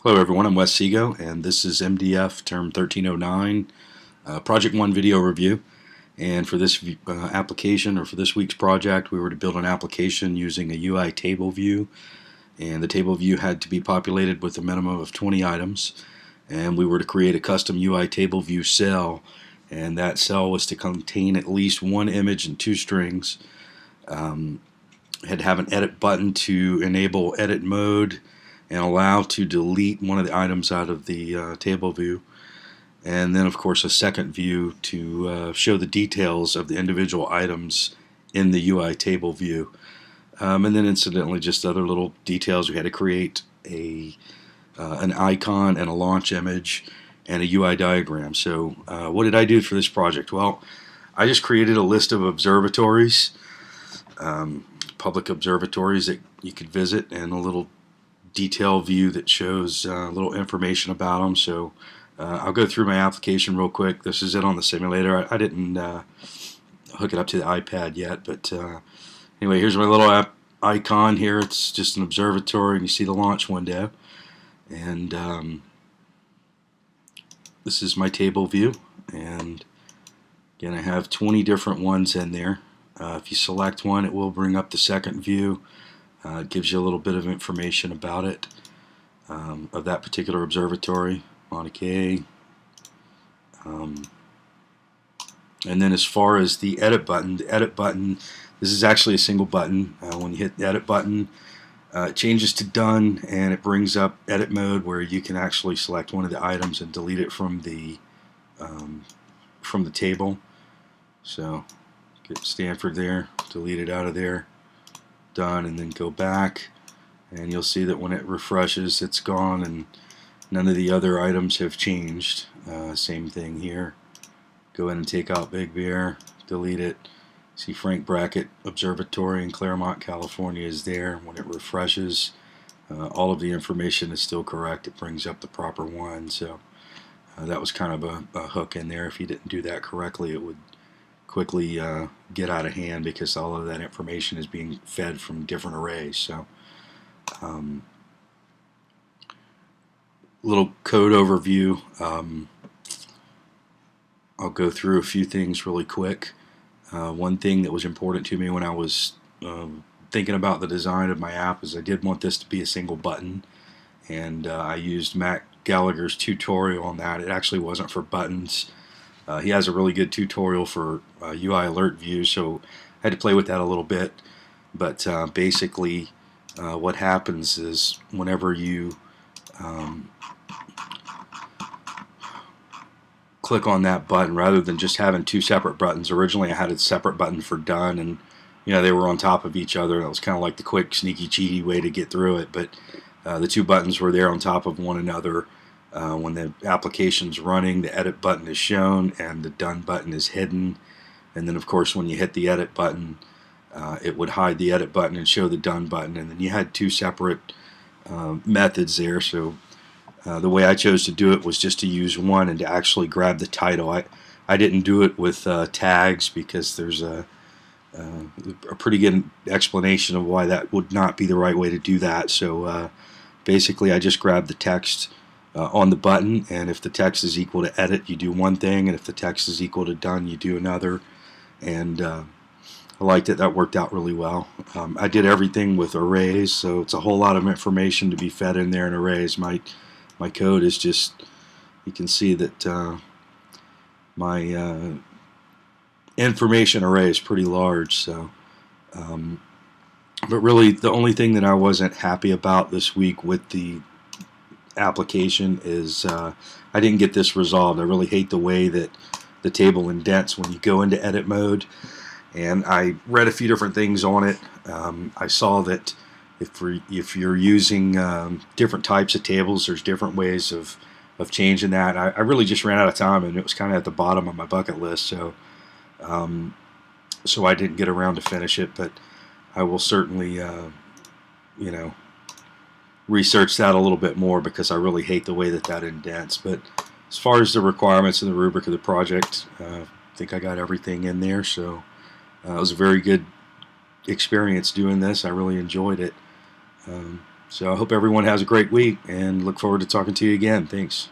Hello everyone, I'm Wes Sego, and this is MDF term 1309 Project 1 video review. And for this application, or for this week's project, we were to build an application using a UI table view, and the table view had to be populated with a minimum of 20 items, and we were to create a custom UI table view cell, and that cell was to contain at least one image and two strings. Had to have an edit button to enable edit mode and allow to delete one of the items out of the table view, and then of course a second view to show the details of the individual items in the UI table view, and then incidentally just other little details. We had to create an icon and a launch image and a UI diagram. So what did I do for this project? Well, I just created a list of observatories, public observatories that you could visit, and a little detail view that shows a little information about them. So I'll go through my application real quick. This is it on the simulator. I didn't hook it up to the iPad yet, but anyway, here's my little icon here. It's just an observatory, and you see the launch window, and this is my table view, and again I have 20 different ones in there. If you select one, it will bring up the second view. It gives you a little bit of information about it, of that particular observatory, Mauna Kea. And then as far as the edit button, this is actually a single button. When you hit the edit button, it changes to done, and it brings up edit mode, where you can actually select one of the items and delete it from the table. So get Stanford there, delete it out of there. Done, and then go back, and you'll see that when it refreshes, it's gone, and none of the other items have changed. Same thing here. Go ahead and take out Big Bear, delete it. See Frank Brackett Observatory in Claremont, California is there. When it refreshes, all of the information is still correct. It brings up the proper one. So that was kind of a hook in there. If you didn't do that correctly, it would quickly get out of hand, because all of that information is being fed from different arrays. So little code overview. I'll go through a few things really quick. One thing that was important to me when I was thinking about the design of my app is I did want this to be a single button, and I used Matt Gallagher's tutorial on that. It actually wasn't for buttons. He has a really good tutorial for UI alert view, so I had to play with that a little bit. But basically what happens is whenever you click on that button, rather than just having two separate buttons, originally I had a separate button for done, and they were on top of each other. That was kind of like the quick, sneaky, cheaty way to get through it. But the two buttons were there on top of one another. When the application's running, the edit button is shown and the done button is hidden, and then of course when you hit the edit button, it would hide the edit button and show the done button, and then you had two separate methods there. So the way I chose to do it was just to use one and to actually grab the title. I didn't do it with tags, because there's a pretty good explanation of why that would not be the right way to do that. So basically I just grabbed the text on the button, and if the text is equal to edit, you do one thing, and if the text is equal to done, you do another. And I liked it. That worked out really well. I did everything with arrays, so it's a whole lot of information to be fed in there in arrays. My code is just, you can see that my information array is pretty large. So but really the only thing that I wasn't happy about this week with the application is I didn't get this resolved. I really hate the way that the table indents when you go into edit mode, and I read a few different things on it. I saw that if you're using different types of tables, there's different ways of changing that. I really just ran out of time, and it was kind of at the bottom of my bucket list, so I didn't get around to finish it. But I will certainly research that a little bit more, because I really hate the way that indents. But as far as the requirements and the rubric of the project, I think I got everything in there. So it was a very good experience doing this. I really enjoyed it. So I hope everyone has a great week and look forward to talking to you again. Thanks.